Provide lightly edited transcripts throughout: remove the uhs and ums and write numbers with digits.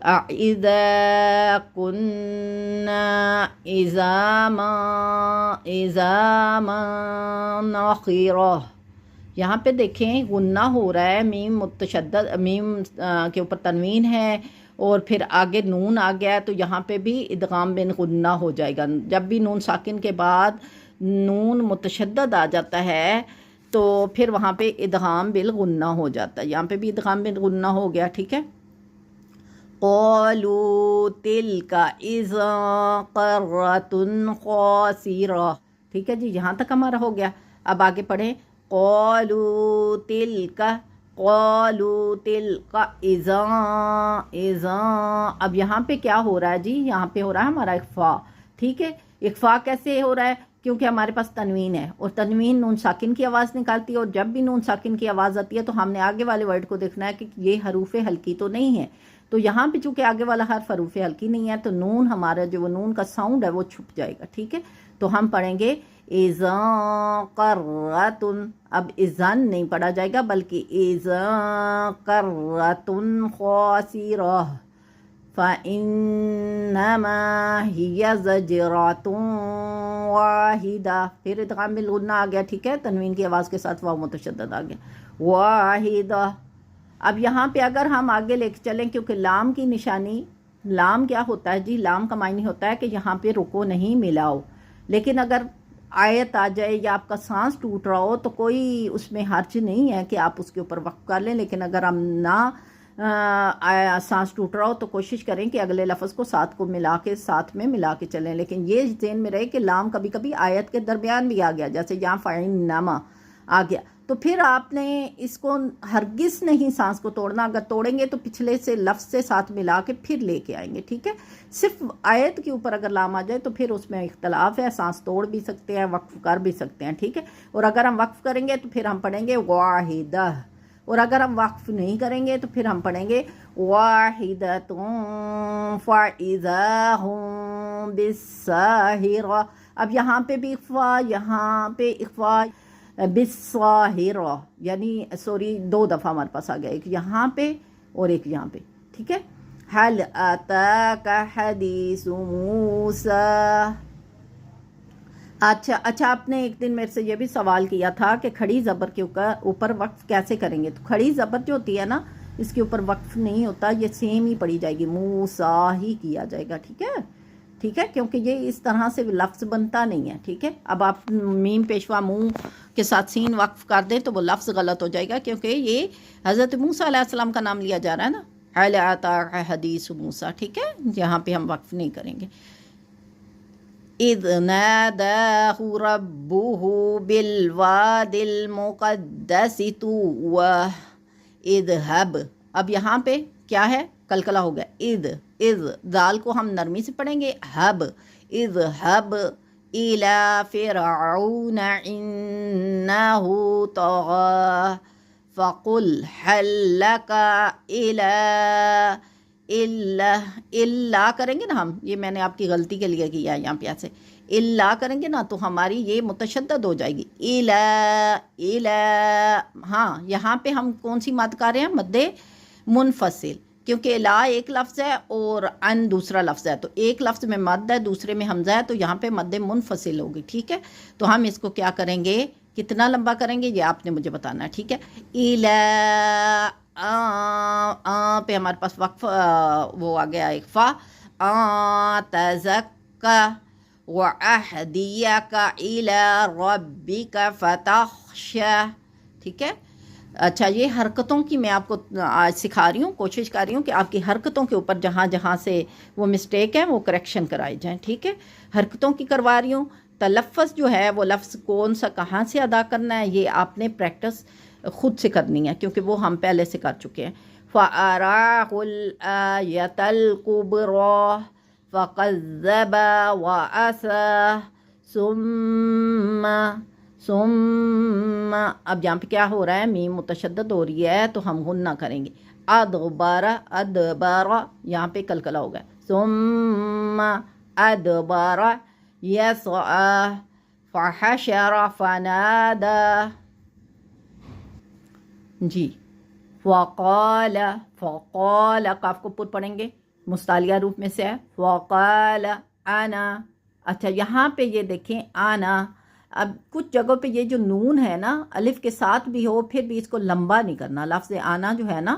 اذا كنا عظاما نخرة. یہاں پہ دیکھیں غنہ ہو رہا ہے، میم متشدد، میم کے اوپر تنوین ہے اور پھر آگے نون آ گیا ہے، تو یہاں پہ بھی ادغام بن غنہ ہو جائے گا. جب بھی نون ساکن کے بعد نون متشدد آ جاتا ہے تو پھر وہاں پہ ادغام بالغنہ ہو جاتا ہے. یہاں پہ بھی ادغام بالغنہ ہو گیا. ٹھیک ہے. قالوا تلک اذا قرۃ خاسرہ. ٹھیک ہے جی، یہاں تک ہمارا ہو گیا. اب آگے پڑھیں. قالوا تلک اذا. اب یہاں پہ کیا ہو رہا ہے جی؟ یہاں پہ ہو رہا ہے ہمارا اخفا. ٹھیک ہے. اخفا کیسے ہو رہا ہے؟ کیونکہ ہمارے پاس تنوین ہے اور تنوین نون ساکن کی آواز نکالتی ہے، اور جب بھی نون ساکن کی آواز آتی ہے تو ہم نے آگے والے ورڈ کو دیکھنا ہے کہ یہ حروف حلقی تو نہیں ہے. تو یہاں پہ چونکہ آگے والا حرف حروف حلقی نہیں ہے تو نون ہمارا جو وہ نون کا ساؤنڈ ہے وہ چھپ جائے گا. ٹھیک ہے. تو ہم پڑھیں گے اذا قرۃ. اب اذن نہیں پڑھا جائے گا بلکہ اذا قرۃ خاسرہ فإنما هي زجرۃ واحدہ. پھر ادغام بالغنہ آ گیا. ٹھیک ہے. تنوین کی آواز کے ساتھ واو متشدد آ گیا. واحدہ. اب یہاں پہ اگر ہم آگے لے کے چلیں، کیونکہ لام کی نشانی، لام کیا ہوتا ہے جی؟ لام کا معنی ہوتا ہے کہ یہاں پہ رکو نہیں ملاؤ. لیکن اگر آیت آ جائے یا آپ کا سانس ٹوٹ رہا ہو تو کوئی اس میں حرج نہیں ہے کہ آپ اس کے اوپر وقف کر لیں. لیکن اگر ہم نہ سانس ٹوٹ رہا ہو تو کوشش کریں کہ اگلے لفظ کو ساتھ میں ملا کے چلیں. لیکن یہ ذہن میں رہے کہ لام کبھی کبھی آیت کے درمیان بھی آ گیا، جیسے یہاں فَإِنَّمَا آ گیا، تو پھر آپ نے اس کو ہرگز نہیں سانس کو توڑنا. اگر توڑیں گے تو پچھلے سے لفظ سے ساتھ ملا کے پھر لے کے آئیں گے. ٹھیک ہے. صرف آیت کے اوپر اگر لام آ جائے تو پھر اس میں اختلاف ہے، سانس توڑ بھی سکتے ہیں، وقف کر بھی سکتے ہیں. ٹھیک ہے. اور اگر ہم وقف کریں گے تو پھر ہم پڑھیں گے واحدہ، اور اگر ہم وقف نہیں کریں گے تو پھر ہم پڑھیں گے واحدۃ فإذا ہم بالساہرہ. اب یہاں پہ بھی اخفا، یہاں پہ اخفا بالساہرہ، یعنی دو دفعہ ہمارے پاس آ گیا، ایک یہاں پہ اور ایک یہاں پہ. ٹھیک ہے. هل اتاک حدیث موسیٰ. اچھا آپ نے ایک دن میرے سے یہ بھی سوال کیا تھا کہ کھڑی زبر کے اوپر وقف کیسے کریں گے. تو کھڑی زبر جو ہوتی ہے نا، اس کے اوپر وقف نہیں ہوتا، یہ سیم ہی پڑھی جائے گی، موسیٰ ہی کیا جائے گا. ٹھیک ہے. ٹھیک ہے. کیونکہ یہ اس طرح سے لفظ بنتا نہیں ہے. ٹھیک ہے. اب آپ میم پیشوا منہ کے ساتھ سین وقف کر دیں تو وہ لفظ غلط ہو جائے گا، کیونکہ یہ حضرت موسیٰ علیہ السلام کا نام لیا جا رہا ہے نا، هل اتاک حدیث موسیٰ. ٹھیک ہے. یہاں پہ ہم وقف نہیں کریں گے. اذ ناداہ ربہ بالواد المقدس طوی اذهب. اب یہاں پہ کیا ہے؟ کلکلا ہو گیا. اذ دال کو ہم نرمی سے پڑھیں گے. ہب اذهب الى فرعون انہ طغی فقل هل لک اللہ کریں گے نا ہم، یہ میں نے آپ کی غلطی کے لیے کیا ہے، یہاں پہ ایسے اللہ کریں گے نا تو ہماری یہ متشدد ہو جائے گی. ہاں یہاں پہ ہم کون سی مد کر رہے ہیں؟ مد منفصل، کیونکہ لا ایک لفظ ہے اور ان دوسرا لفظ ہے، تو ایک لفظ میں مد ہے، دوسرے میں حمزہ ہے، تو یہاں پہ مد منفصل ہوگی. ٹھیک ہے. تو ہم اس کو کیا کریں گے، کتنا لمبا کریں گے، یہ آپ نے مجھے بتانا ہے. ٹھیک ہے. پہ ہمارے پاس وقف وہ آ گیا اخفا. تزکا وَأَهْدِيَكَ إِلَىٰ رَبِّكَ فَتَخْشَىٰ. ٹھیک ہے. اچھا یہ حرکتوں کی میں آپ کو آج سکھا رہی ہوں، کوشش کر رہی ہوں کہ آپ کی حرکتوں کے اوپر جہاں جہاں سے وہ مسٹیک ہے وہ کریکشن کرائے جائیں. ٹھیک ہے. حرکتوں کی کروا رہی ہوں. تلفظ جو ہے وہ لفظ کون سا کہاں سے ادا کرنا ہے یہ آپ نے پریکٹس خود سے کرنی ہے، کیونکہ وہ ہم پہلے سے کر چکے ہیں. فَأَرَاهُ الْآيَةَ الْكُبْرَىٰ فَكَذَّبَ وَعَصَىٰ ثُمَّ. اب یہاں پہ کیا ہو رہا ہے؟ میم متشدد ہو رہی ہے تو ہم غنہ کریں گے. ادبر یہاں پہ کلکلا ہوگا. ثُمَّ ادبر يسعى فحشر فنادى. جی. فقال قاف کو پر پڑھیں گے. مستعلیہ روپ میں سے ہے. وقال انا. اچھا یہاں پہ یہ دیکھیں آنا، اب کچھ جگہوں پہ یہ جو نون ہے نا الف کے ساتھ بھی ہو پھر بھی اس کو لمبا نہیں کرنا. لفظ آنا جو ہے نا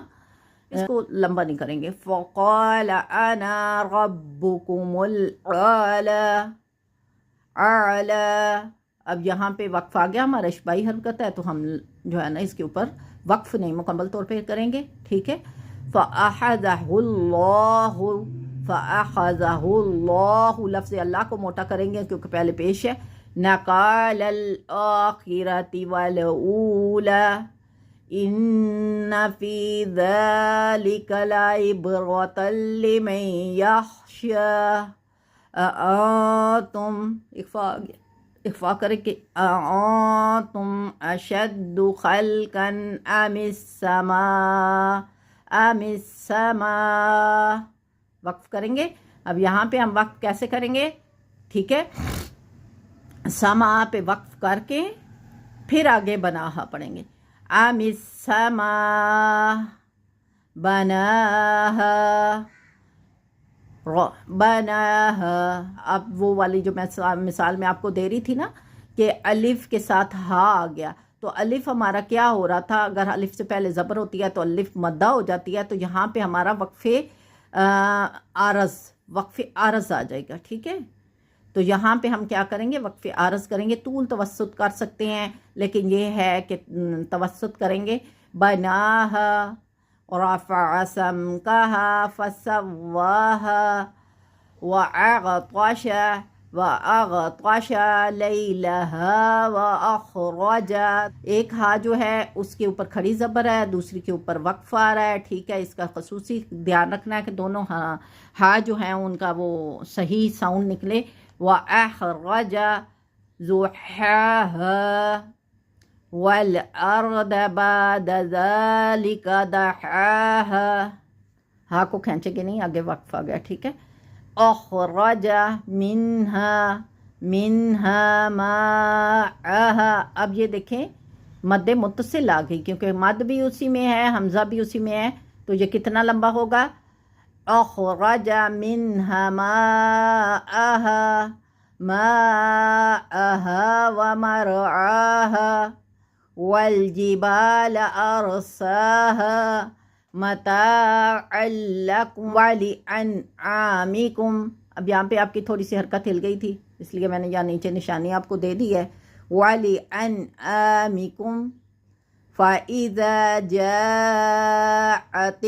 اس کو لمبا نہیں کریں گے. فقال انا ربکم الاعلی. اعلی. اب یہاں پہ وقف آ گیا، ہمارا اشباعی حرکت ہے تو ہم جو ہے نا اس کے اوپر وقف نہیں مکمل طور پہ کریں گے. ٹھیک ہے. فأخذہ اللہ. فأخذہ اللہ، لفظ اللہ کو موٹا کریں گے کیونکہ پہلے پیش ہے. نقال الآخرۃ والأولی ان فی ذلک لعبرۃ لمن یخشی. تم اخفا کرے کہ تم اشد خلقا ام السماء. ام السماء وقف کریں گے. اب یہاں پہ ہم وقف کیسے کریں گے؟ ٹھیک ہے، سما پہ وقف کر کے پھر آگے بناہا پڑھیں گے. ام السماء بناہا. بناہا. اب وہ والی جو میں مثال میں آپ کو دے رہی تھی نا کہ الف کے ساتھ ہا آ گیا تو الف ہمارا کیا ہو رہا تھا، اگر الف سے پہلے زبر ہوتی ہے تو الف مدہ ہو جاتی ہے، تو یہاں پہ ہمارا وقف عارض آ جائے گا. ٹھیک ہے، تو یہاں پہ ہم کیا کریں گے؟ وقف عارض کریں گے. طول توسط کر سکتے ہیں لیکن یہ ہے کہ توسط کریں گے. بناہا رفع سمکہا فسواہا وأغطش لیلہا وأخرج. ایک ہا جو ہے اس کے اوپر کھڑی زبر ہے، دوسری کے اوپر وقف آ رہا ہے. ٹھیک ہے، اس کا خصوصی دھیان رکھنا ہے کہ دونوں ہا جو ہیں ان کا وہ صحیح ساؤنڈ نکلے. وأخرج ضحاها والأرض بعد ذلك دحاها. ہاں کو کھینچے گے نہیں، آگے وقف آ گیا. ٹھیک ہے. اخرج منها ماءها. اب یہ دیکھیں مد متصل آ گئی کیونکہ مد بھی اسی میں ہے، حمزہ بھی اسی میں ہے، تو یہ کتنا لمبا ہوگا؟ اخرج منها ماءها ومرعاها والجبال أرساها متاعا لكم ولأنعامكم. اب یہاں پہ آپ کی تھوڑی سی حرکت ہل گئی تھی اس لیے میں نے یہاں نیچے نشانی آپ کو دے دی ہے. وَلِأَنْعَامِكُمْ فَإِذَا جَاءَتِ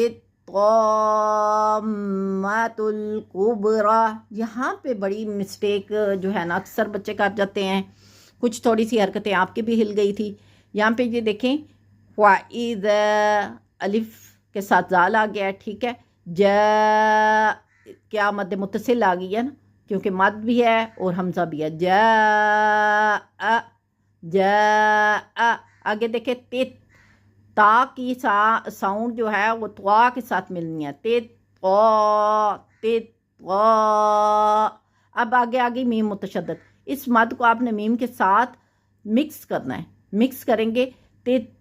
الطَّامَّةُ الْكُبْرَى. یہاں پہ بڑی مسٹیک جو ہے نا اکثر بچے کر جاتے ہیں. کچھ تھوڑی سی حرکتیں آپ کی بھی ہل گئی تھی. یہاں پہ یہ دیکھیں وَإِذَا الف کے ساتھ زال آ گیا ہے. ٹھیک ہے. کیا مد متصل آ گئی ہے نا کیونکہ مد بھی ہے اور حمزہ بھی ہے. جاء. آگے دیکھیں تا کی ساؤنڈ جو ہے وہ توا کے ساتھ ملنی ہے. اب آگے میم متشدد. اس مد کو آپ نے میم کے ساتھ مکس کرنا ہے. مکس کریں گے تطاماتل.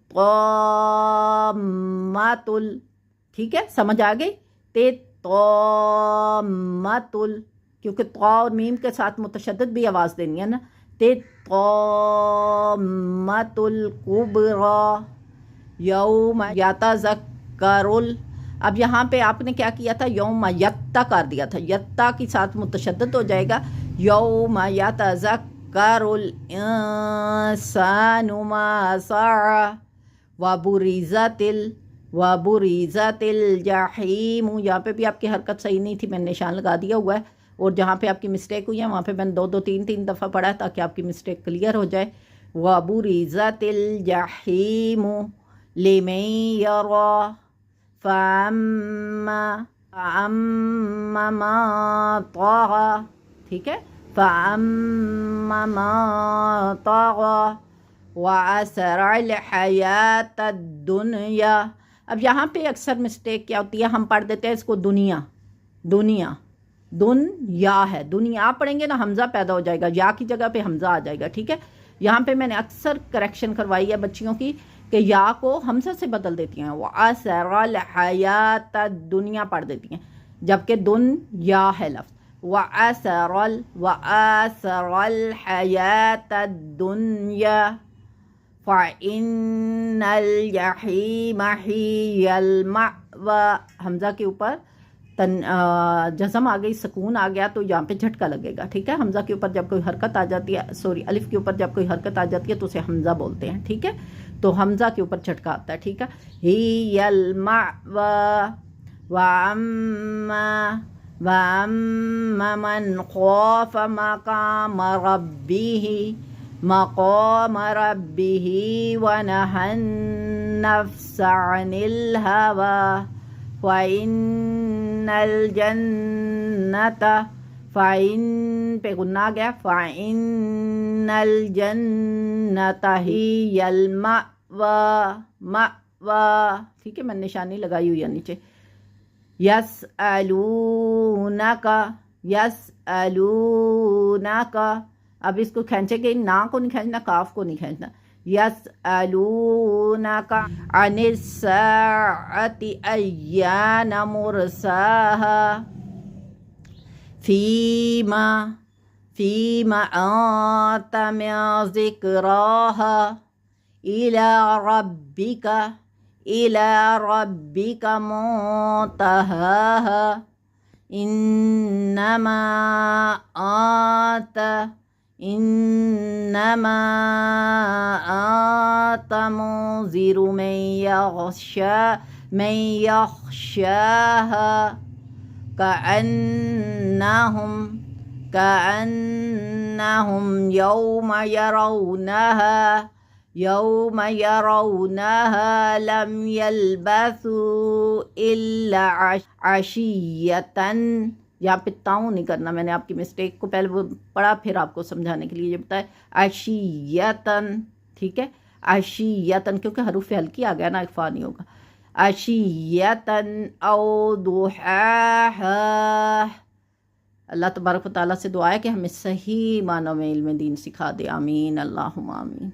ٹھیک ہے، سمجھ آ گئی؟ تطاماتل کیونکہ طا اور میم کے ساتھ متشدد بھی آواز دینی ہے نا. تطاماتل کبرا یوم یتذکرل. اب یہاں پہ آپ نے کیا کیا تھا؟ یوم یتا کر دیا تھا، یتا کے ساتھ متشدد ہو جائے گا. یوم یتذکر الانسان ما سعی وبرزت الجحیم. یہاں پہ بھی آپ کی حرکت صحیح نہیں تھی، میں نے نشان لگا دیا ہوا ہے، اور جہاں پہ آپ کی مسٹیک ہوئی ہے وہاں پہ میں نے 2-3 دفعہ پڑھا ہے تاکہ آپ کی مسٹیک کلیئر ہو جائے. وبرزت الجحیم لمن یری فاما من طغی. ٹھیک ہے. فاما من طغی وآثر الحیات الدنیا. اب یہاں پہ اکثر مسٹیک کیا ہوتی ہے، ہم پڑھ دیتے ہیں اس کو دنیا ہے. دنیا پڑھیں گے نا حمزہ پیدا ہو جائے گا، یا کی جگہ پہ حمزہ آ جائے گا. ٹھیک ہے. یہاں پہ میں نے اکثر کریکشن کروائی ہے بچیوں کی کہ یا کو حمزہ سے بدل دیتی ہیں، وآثر الحیات الدنیا پڑھ دیتی ہیں. جبکہ دنیا ہے لفظ، وَآثَرَ الْحَيَاةَ الدُّنْيَا فَإِنَّ الْجَحِيمَ هِيَ الْمَأْوَى۔ حمزہ کے اوپر جزم آ گئی، سکون آ گیا، تو یہاں پہ جھٹکا لگے گا، ٹھیک ہے۔ حمزہ کے اوپر جب کوئی حرکت آ جاتی ہے، سوری الف کے اوپر جب کوئی حرکت آ جاتی ہے تو اسے حمزہ بولتے ہیں، ٹھیک ہے۔ تو حمزہ کے اوپر جھٹکا آتا ہے، ٹھیک ہے۔ هِيَ الْمَأْوَى وَأَمَّا مَنْ خَافَ مَقَامَ رَبِّهِ وَنَهَى النَّفْسَ عَنِ الْهَوَى فَإِنَّ الْجَنَّةَ، فَإِنَّ پہ غنہ گیا، فَإِنَّ الْجَنَّةَ هِيَ الْمَأْوَى، ٹھیک ہے، میں نے نشانی لگائی ہوئی ہے نیچے۔ یسألونک، اب اس کو کھینچے گے، نا کو نہیں کھینچنا، کاف کو نہیں کھینچنا۔ یسألونک عن الساعة أیان مرساها فیما أنت من ذکراها إلى ربك منتهاها إنما أنت منذر من يخشاها كأنهم يوم يرونها لم يلبثوا إلا عشية، یہاں پہ تاؤں نہیں کرنا، میں نے آپ کی مسٹیک کو پہلے پڑھا پھر آپ کو سمجھانے کے لیے یہ بتایا، عشیتن، ٹھیک ہے، عشیتن، کیونکہ حروف ہلکی آ گیا نا، اخفا نہیں ہوگا، عشیتن او ضحاہا۔ اللہ تبارک و تعالیٰ سے دعا ہے کہ ہمیں صحیح معنوں میں علم دین سکھا دے، آمین، اللہم آمین۔